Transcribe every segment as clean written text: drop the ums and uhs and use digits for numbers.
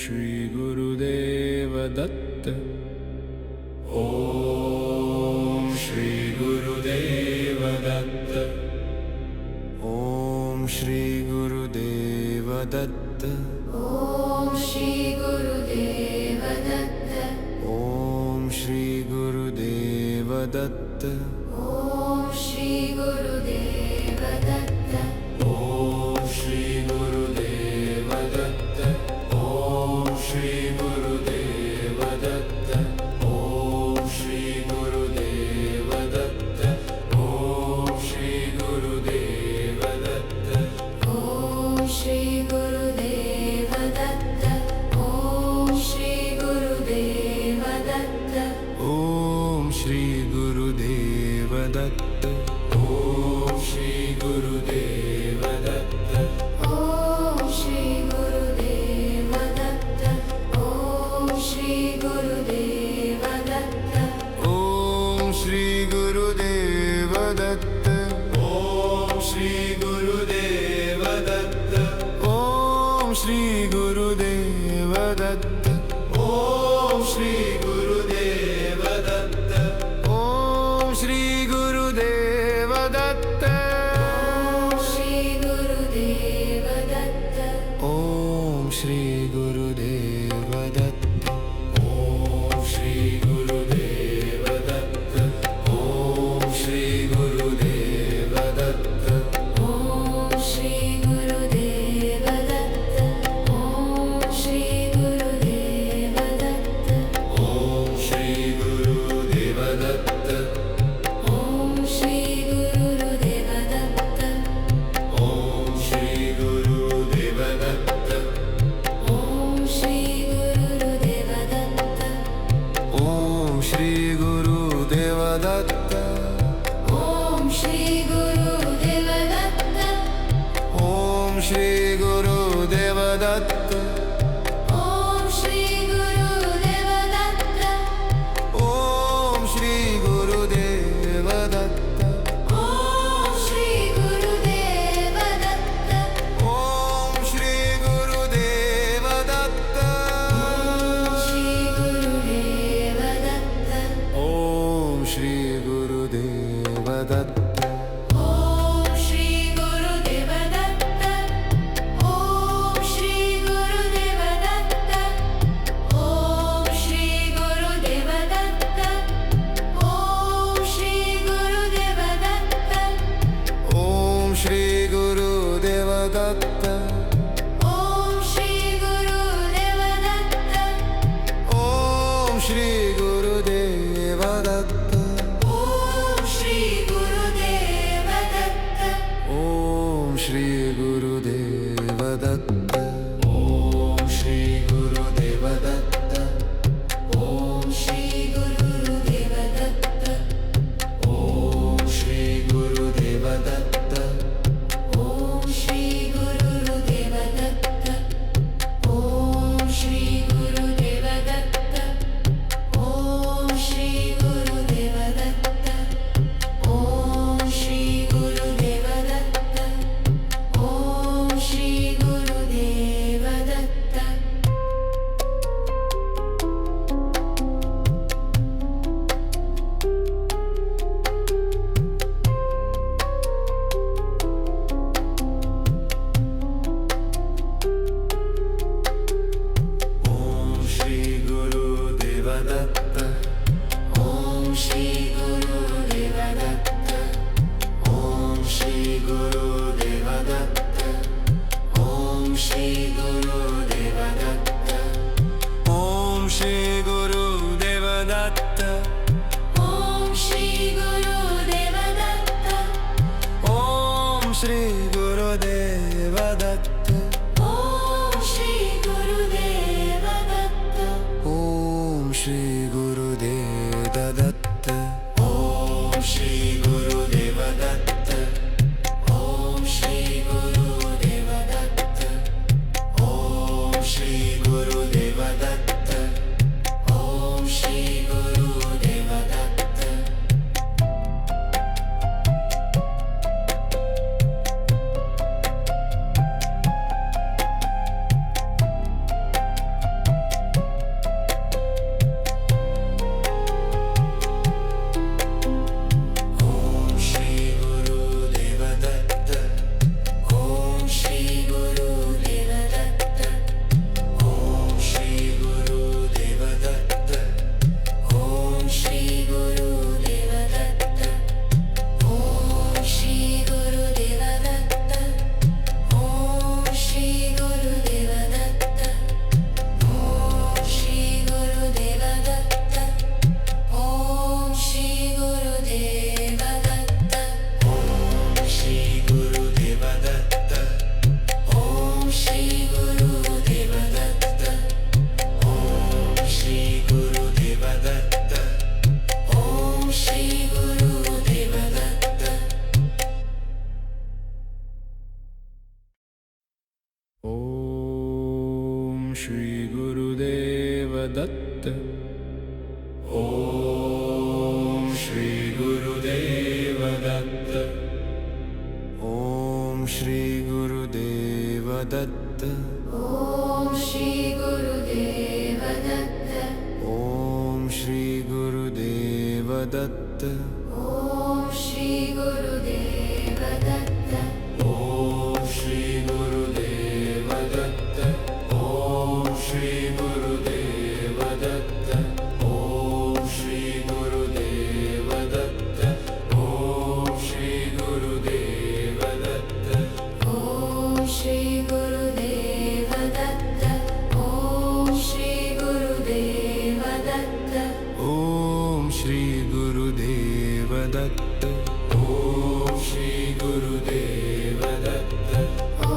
Shri Gurudev Datta. Om Shri Gurudev Datta. Om Shri Gurudev Datta. Om Shri Gurudev Datta Om Shri Gurudev Datta. Om Shri Gurudev Datta Om Shri Gurudev Datta. Om Shri Gurudev Datta. Om Shri Gurudev Datta. Om Shri Gurudev Datta. Om Shri Gurudev Datta Om Shri Gurudev Datta Om Shri Gurudev Datta. Om Shri Gurudev Datta. Om Shri Gurudev Datta Om Shri Gurudev Datta Om Shri Gurudev Datta. Om Shri Gurudev Datta. Om Shri Gurudev Datta. Om Shri Gurudev Datta. Om Shri Gurudev Datta. Om Shri Gurudev Datta Om Shri Gurudev Datta. Om Shri Gurudev Datta. Om Shri Gurudev Datta Om Shri Gurudev Datta Om Shri Gurudev Datta. Om Shri Gurudev Datta Om Shri Gurudev Datta. Om Shri Gurudev Datta Om Shri Gurudev Datta. Om Shri Gurudev Datta Om Shri Gurudev Datta. Om Shri Gurudev Datta Om Shri Gurudev Datta. Om Shri Gurudev Datta Om Shri Gurudev Datta. Shri Gurudev Datta Om Shri Gurudev Datta. Om Shri Gurudev Datta Om Shri Gurudev Shri Gurudev Datta. Om Shri Gurudev Datta. Om Shri Gurudev Datta. Om Shri Gurudev Datta. Om Shri Gurudev Datta. Om Shri Gurudev Datta. Om Shri Gurudev Datta. Om Shri Gurudev Datta. Om Shri Gurudev Datta. Om Shri Gurudev Datta. Om Shri Gurudev Datta. Om Shri Gurudev Datta. Om Shri Gurudev Datta. Om Shri Gurudev Datta. Om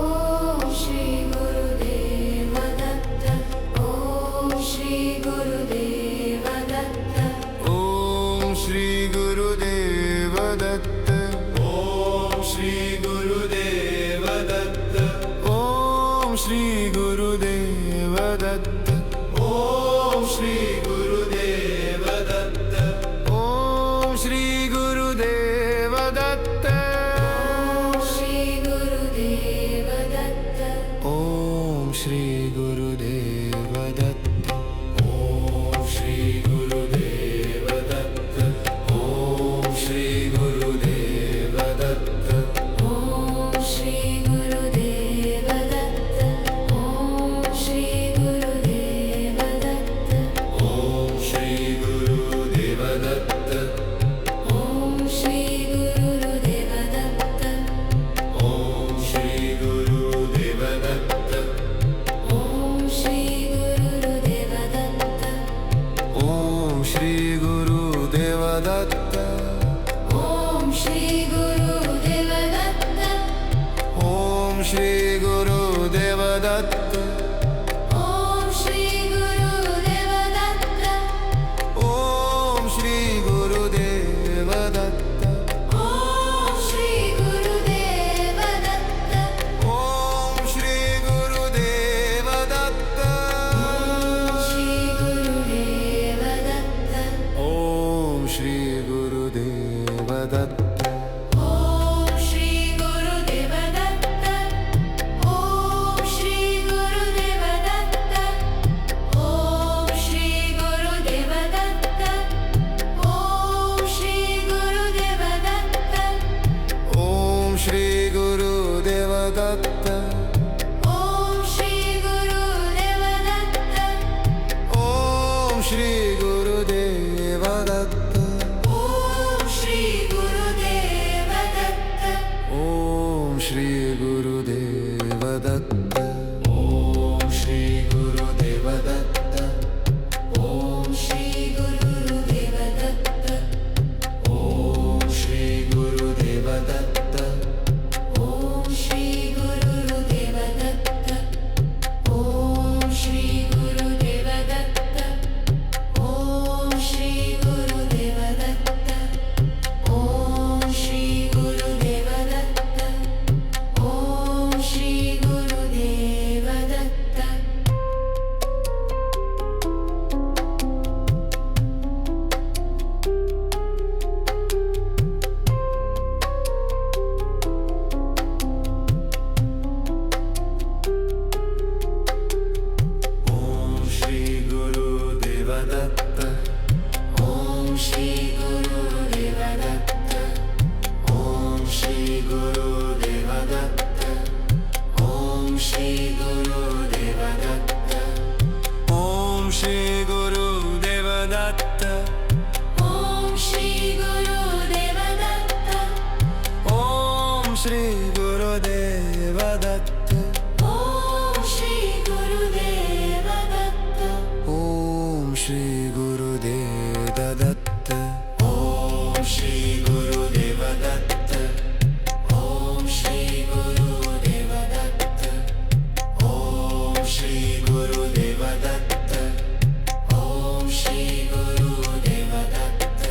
Shri Gurudev Datta. Om Shri Gurudev Datta. Om Shri Gurudev Datta. Om Shri Gurudev Datta. Om Shri Gurudev Datta. Om Shri Gurudev Datta. Om Shri Gurudev Datta. Om Shri Gurudev Datta. Om Shri Gurudev Datta. Om Shri Gurudev Datta. Om Shri Gurudev Datta. Om Shri Gurudev Datta. Om Shri Gurudev Datta. Om Shri Gurudev Datta. Om Shri Gurudev Datta. Om Shri Gurudev Datta. Om Shri Gurudev Datta. Om Shri Gurudev Datta. Om Shri Gurudev Datta. Om Shri Gurudev Datta. Om Shri Gurudev Datta. Om Shri Gurudev Datta. Om Shri Gurudev Datta. Shri Gurudev Datta. Om Shri Gurudev Datta. Om Shri Gurudev Datta. Om Shri Gurudev Datta. Om Shri Gurudev Datta. Om Shri Gurudev Datta. Om Shri Gurudev Datta. Om Shri Gurudev Datta. Om Shri Gurudev Datta. Om Shri Gurudev Datta. Om Shri Gurudev Datta. Om Shri Gurudev Datta. Om Shri Gurudev Datta. Om Shri Gurudev Datta. Om Shri Gurudev Datta. Om Shri Gurudev Datta. Om Shri Gurudev Datta. Om Shri Gurudev Datta. Om Shri Gurudev Datta. Om Shri Gurudev Datta. Om Shri Gurudev Datta. Om Shri Gurudev Datta. Om Shri Gurudev Datta. Om Shri Gurudev Datta. Om Shri Gurudev Datta. Om Shri Gurudev Datta. Om Shri Gurudev Datta. Om Shri Gurudev Datta. Om Shri Gurudev Datta. Om Shri Gurudev Datta. Om Shri Gurudev Datta. Om Shri Gurudev Datta.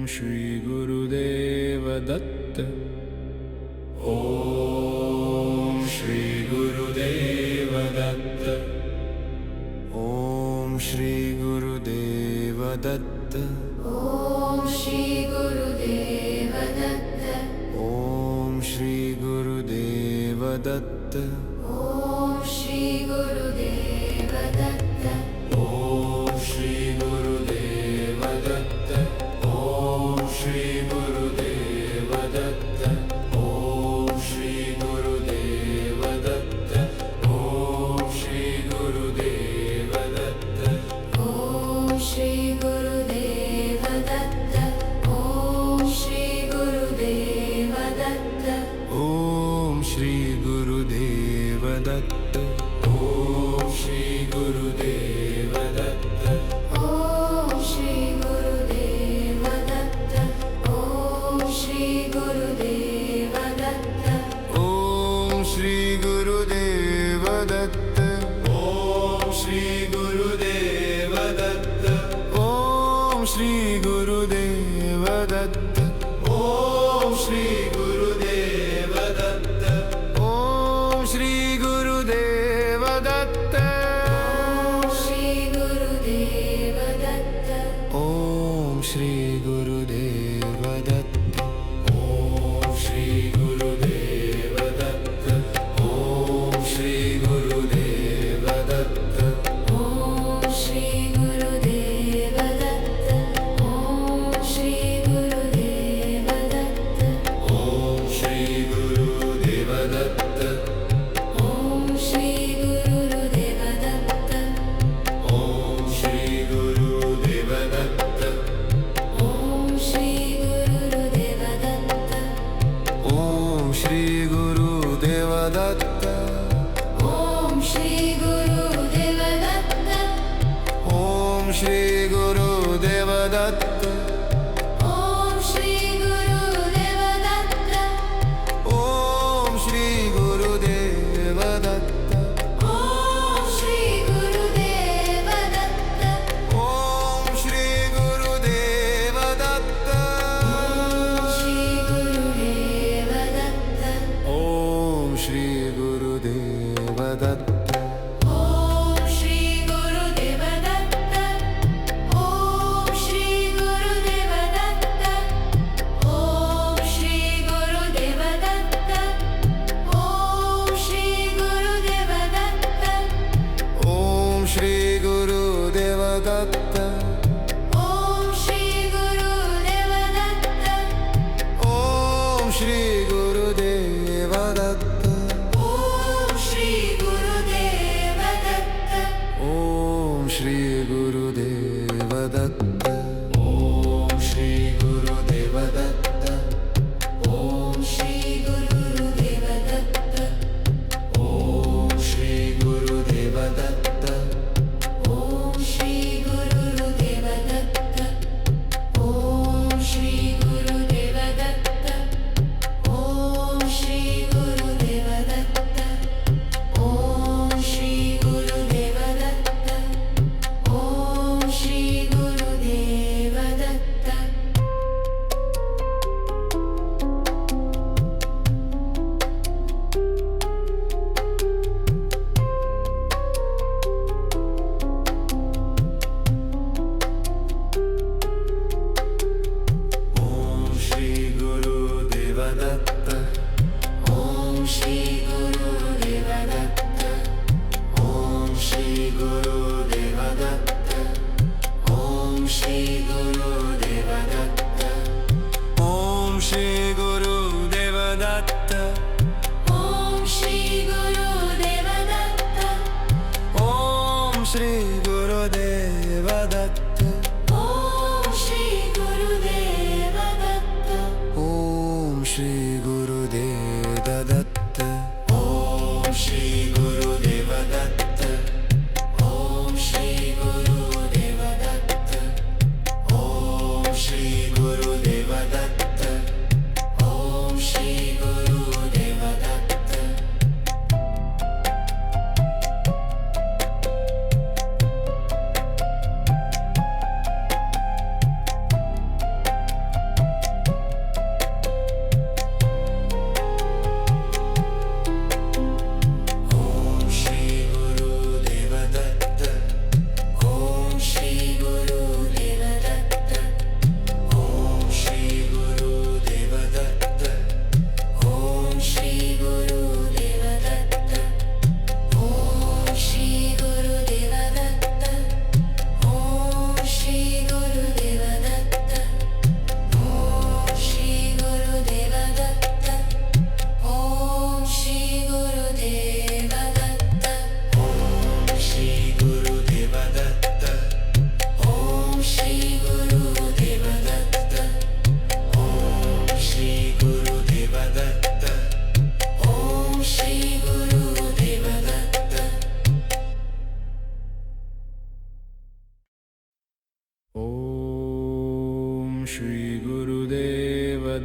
Shri Gurudev Datta. Om Shri Gurudev Datta. Om Shri Gurudev Datta. Om Shri Gurudev Datta Om Shri Gurudev Datta. Om Shri Gurudev Datta Om Shri Gurudev Datta. Om Shri Gurudev Datta. Om Shri Gurudev Datta. Om Shri Gurudev Datta. Om Shri Gurudev Datta Om Shri Gurudev Datta Om Shri Gurudev Datta. Om Shri Gurudev Datta. Om Shri Gurudev Datta Om Shri Gurudev Datta Om Shri Gurudev Datta. Om Shri Gurudev Datta. Om Shri Gurudev Datta. Om Shri Gurudev Datta. Om Shri Gurudev Datta. Om Shri Gurudev Datta Om Shri Gurudev Datta. Om Shri Gurudev Datta. Om Shri Gurudev Datta Om Shri Gurudev Datta Om Shri Gurudev Datta. Om Shri Gurudev Datta Om Shri Gurudev Datta. Om Shri Gurudev Datta Om Shri Gurudev Datta. Om Shri Gurudev Datta Om Shri Gurudev Datta. Om Shri Gurudev Datta Om Shri Gurudev Datta. Om Shri Gurudev Datta Om Shri Gurudev Datta. Shri Gurudev Datta Om Shri Gurudev Datta. Om Shri Gurudev Datta Om Shri Gurudev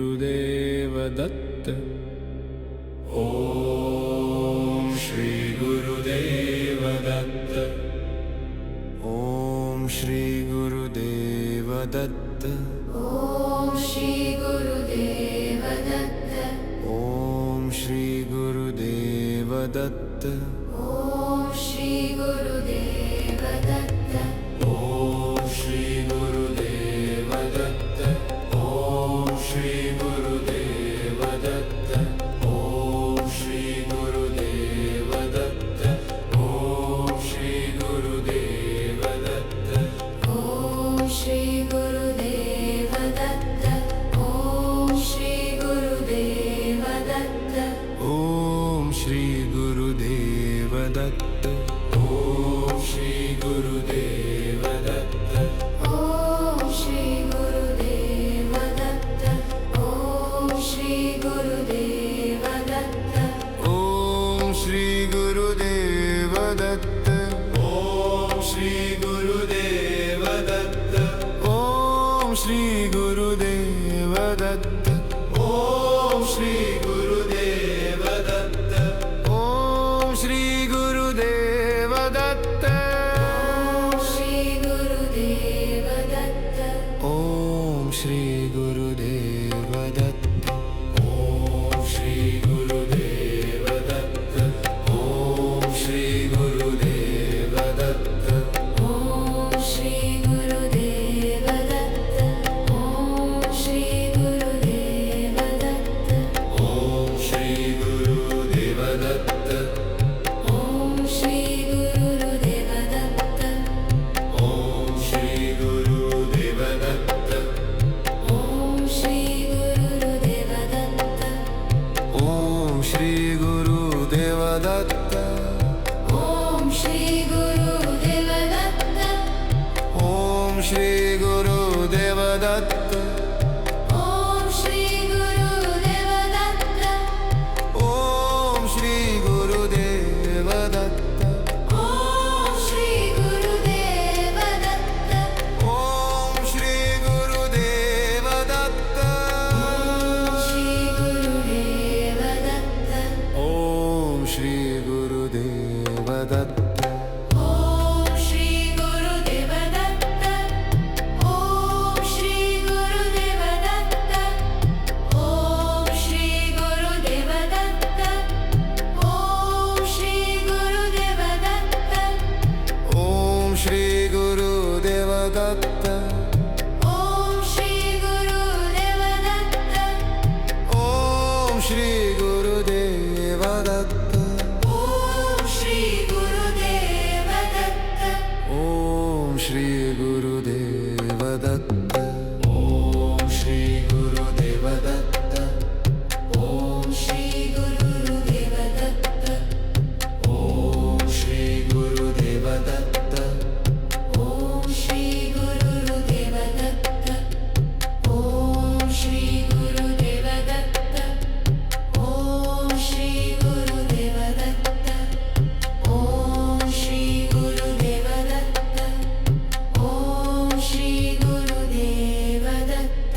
Gurudev Datta. Om Shri Gurudev Datta. Om Shri Gurudev Datta. Om Shri Gurudev Datta. Om Shri Gurudev Datta. Om Shri Gurudev Datta. Om Shri Gurudev Datta. Om Shri Gurudev Datta. Om Shri Gurudev Datta. Om Shri Gurudev Datta. Om Shri Gurudev Datta. Om Shri Gurudev Datta. Om Shri Gurudev Datta. Om Shri Gurudev Datta. Om Shri Gurudev Datta. Om Shri Gurudev Datta. Om Shri Gurudev Datta. Om Shri Gurudev Datta. Om Shri Gurudev Datta. Om Shri Gurudev Datta. Om Shri Gurudev Datta. Om Shri Gurudev Datta. Om Shri Gurudev Datta. Om Shri Gurudev Datta. Om Shri Gurudev Datta. Om Shri Gurudev Datta. Om Shri Gurudev Datta. Om Shri Gurudev Datta. Om Shri Gurudev Datta. Om Shri Gurudev Datta. Om Shri Gurudev Datta. Om Shri Gurudev Datta. Om Shri Gurudev Datta. Om Shri Gurudev Datta. Om Shri Gurudev Datta. Om Shri Gurudev Datta. Om Shri Gurudev Datta. Shri Gurudev Datta. Om Shri Gurudev Datta. Om Shri Gurudev Datta. Om Shri Gurudev Datta. Om Shri Gurudev Datta. Om Shri Gurudev Datta. Om Shri Gurudev Datta. Om Shri Gurudev Datta. Om Shri Gurudev Datta. Om Shri Gurudev Datta. Om Shri Gurudev Datta. Om Shri Gurudev Datta. Om Shri Gurudev Datta. Om Shri Gurudev Datta. Om Shri Gurudev Datta. Om Shri Gurudev Datta. Om Shri Gurudev Datta. Om Shri Gurudev Datta. Om Shri Gurudev Datta.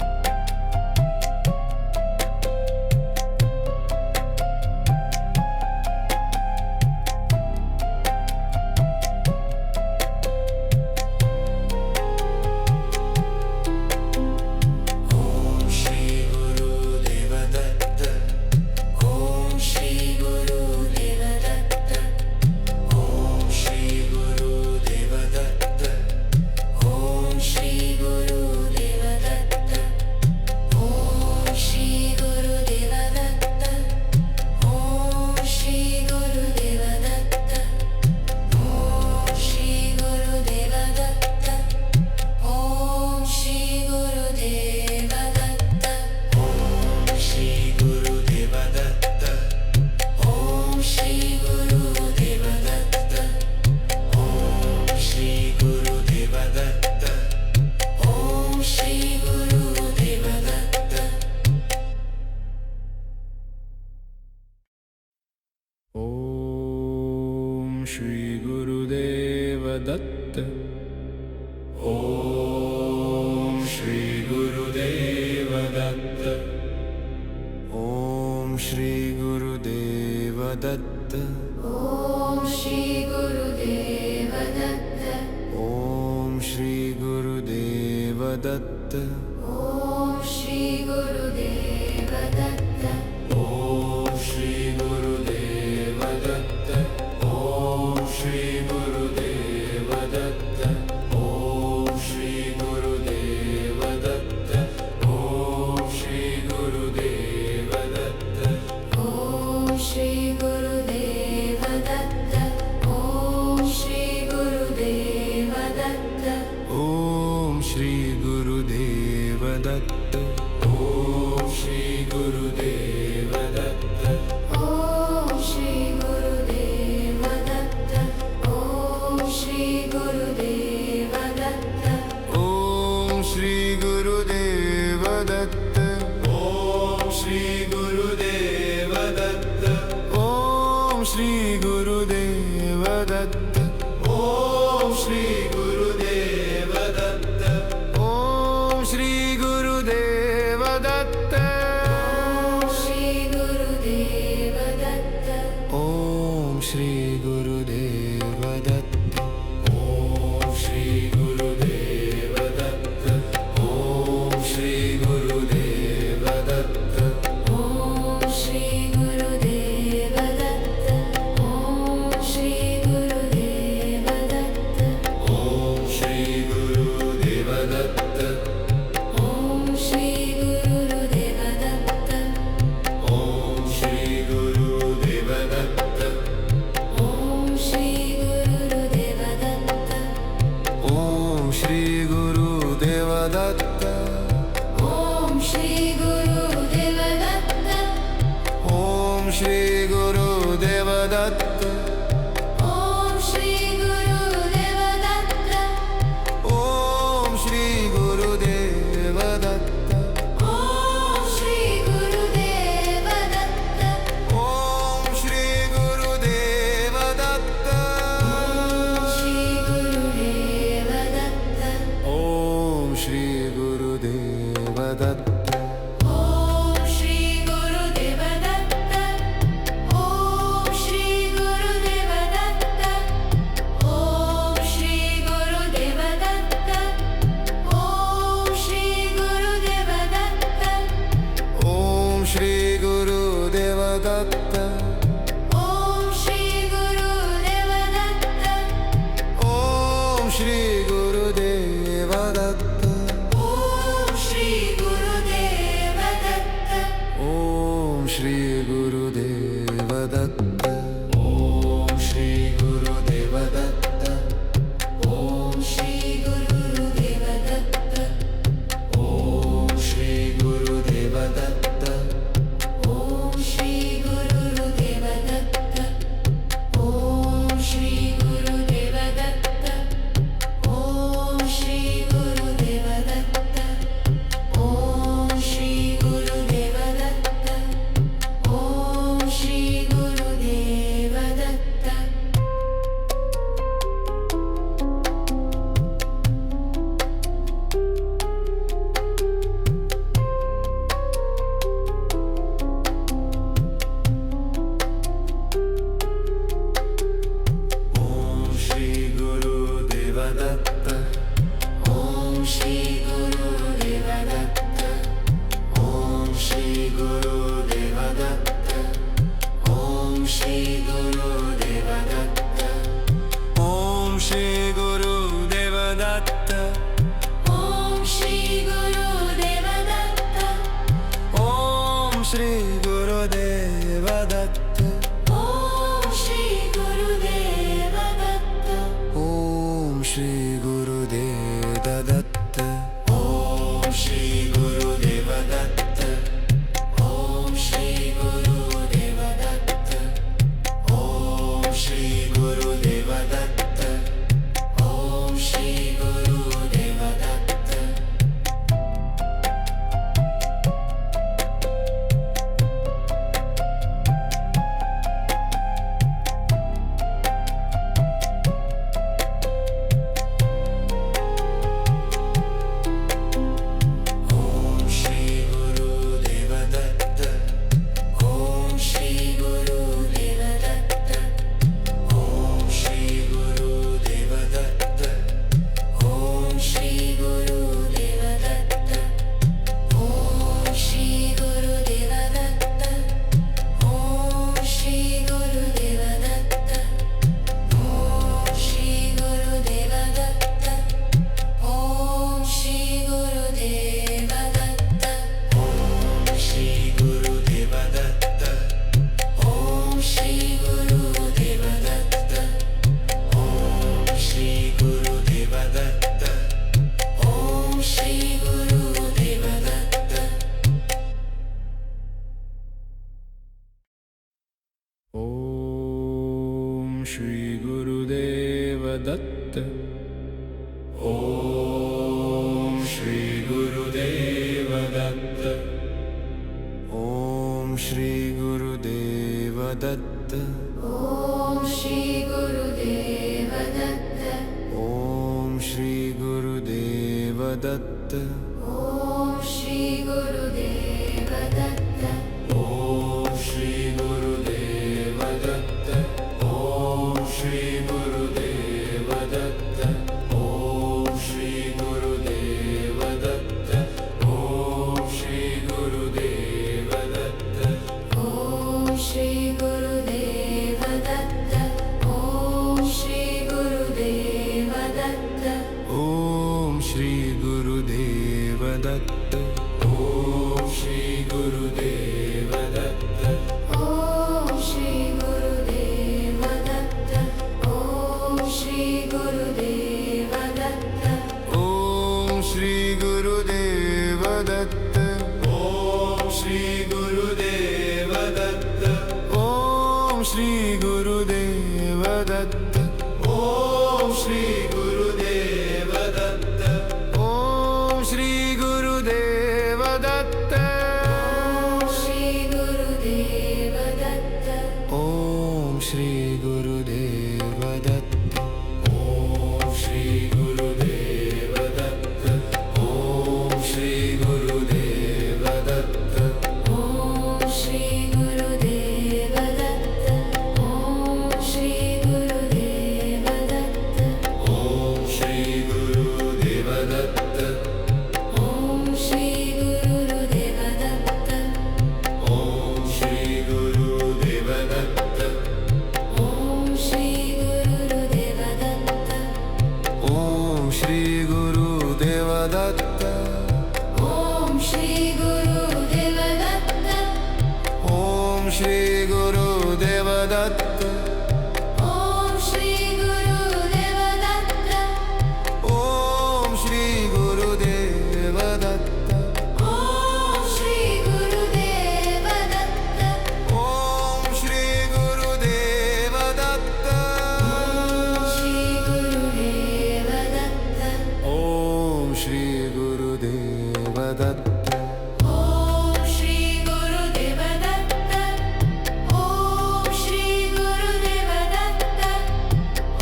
Dutt. Om Shri Gurudev Datta. Om Shri Gurudev Datta. Om Shri Gurudev Datta. Om Shri Gurudev Datta. Om Shri Gurudev Datta. Om Shri Gurudev Datta. Om Shri Gurudev Datta. Om Shri Gurudev Datta. Om Shri Gurudev Datta. Om Shri Gurudev Datta. Om Shri Gurudev Datta. Om Shri Gurudev Datta. Om Shri Gurudev Datta. Om Shri Gurudev Datta. Om Shri Gurudev Datta. Om Shri Gurudev Datta. Om Shri Gurudev Datta. Om Shri Gurudev Datta. Om Shri Gurudev Datta. Om Shri Gurudev Datta. Shri Gurudev Datta. Om Shri Gurudev Datta. Om Shri Gurudev Datta. Om Shri Gurudev Datta. Om Shri Gurudev Datta. Om Shri Gurudev Datta. Om Shri Gurudev Datta. Om Shri Gurudev Datta. Om Shri Gurudev Datta. Om Shri Gurudev Datta. Om Shri Gurudev Datta. Om Shri Gurudev Datta. Om Shri Gurudev Datta. Om Shri Gurudev Datta. Om Shri Gurudev Datta. Om Shri Gurudev Datta. Om Shri Gurudev Datta. Shri Gurudev Datta. Om Shri Gurudev Datta. Om Shri Gurudev Datta. Om Shri Gurudev Datta. Om Shri Gurudev Datta. Om Shri Gurudev Datta. Om Shri Gurudev Datta. Om Shri Gurudev Datta. Om Shri Gurudev Datta. Om Shri Gurudev Datta. Om Shri Gurudev Datta. Om Shri Gurudev Datta. Om Shri Gurudev Datta. Om Shri Gurudev Datta. Om Shri Gurudev Datta. Om Shri Gurudev Datta. Om Shri Gurudev Datta. Om Shri Gurudev Datta. Om Shri Gurudev Datta. Om Shri Gurudev Datta. Om Shri Gurudev Datta. Om Shri Gurudev Datta. Om Shri Gurudev Datta. Om Shri Gurudev Datta. Om Shri Gurudev Datta. Om Shri Gurudev Datta. Om Shri Gurudev Datta. Om Shri Gurudev Datta. Om Shri Gurudev Datta. Om Shri Gurudev Datta. Om Shri Gurudev Datta. Om Shri Gurudev Datta. Om Shri Gurudev Datta. Om Shri Gurudev Datta. Om Shri Gurudev Datta Om Shri Gurudev Datta. Om Shri Gurudev Datta Om Shri Gurudev Datta. Om Shri Gurudev Datta. Om Shri Gurudev Datta. Om Shri Gurudev Datta. Om Shri Gurudev Datta Om Shri Gurudev Datta Om Shri Gurudev Datta. Om Shri Gurudev Datta. Om Shri Gurudev Datta Om Shri Gurudev Datta Om Shri Gurudev Datta. Om Shri Gurudev Datta. Om Shri Gurudev Datta. Om Shri Gurudev Datta. Om Shri Gurudev Datta. Shri Gurudev Datta Om Shri Gurudev Datta. Om Shri Gurudev Datta. Om Shri Gurudev Datta. Om Shri Gurudev Datta Om Shri Gurudev Datta Om Shri Gurudev Datta. Om Shri Gurudev Datta Om Shri Gurudev Datta. Om Shri Gurudev Datta Om Shri Gurudev Datta. Om Shri Gurudev Datta Om Shri Gurudev Datta. Om Shri Gurudev Datta Om Shri Gurudev Datta. Om Shri Gurudev Datta Om Shri Gurudev Datta. Shri Gurudev Datta Om Shri Gurudev Datta. Om Shri Gurudev Datta Om Shri Gurudev Datta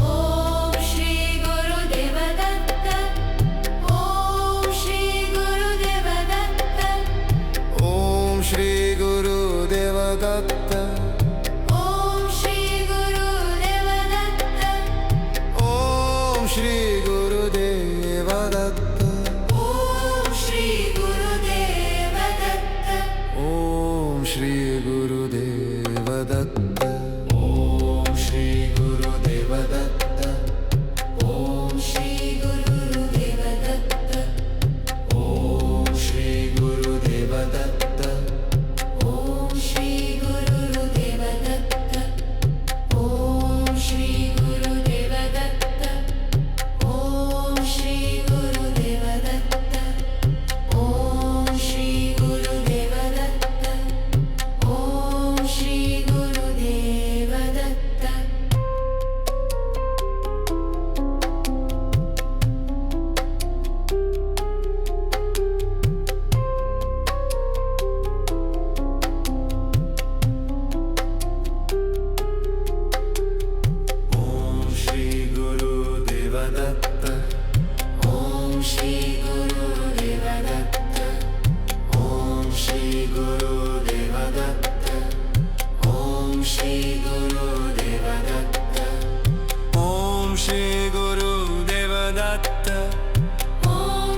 Om Shri Gurudev Datta Om Shri Gurudev Datta Om Shri Gurudev Datta. Om Shri Gurudev Datta Om Shri Gurudev Datta. Om Shri Gurudev Datta Om Shri Gurudev Datta. Om Shri Gurudev Datta. Om Shri Gurudev Datta Om Shri Gurudev Datta. Om Shri Gurudev Datta Om Shri Gurudev Datta Om Shri Gurudev Datta Om Shri Gurudev Datta Om Shri Gurudev Datta Om Shri Gurudev Datta. Om Shri Gurudev Datta Om Shri Gurudev Datta. Om Shri Gurudev Datta. Om Shri Gurudev Datta. Om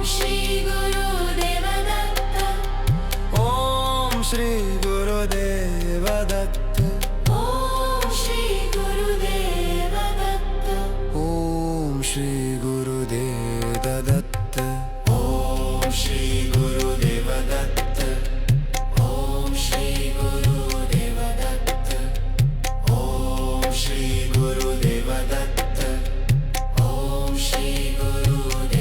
Shri Gurudev Datta Om Shri Gurudev Datta. Om Shri Gurudev Datta Om Shri Gurudev Datta. Om Shri Gurudev Datta. Om Shri Gurudev Datta. Om Shri Gurudev Datta. Om Shri Gurudev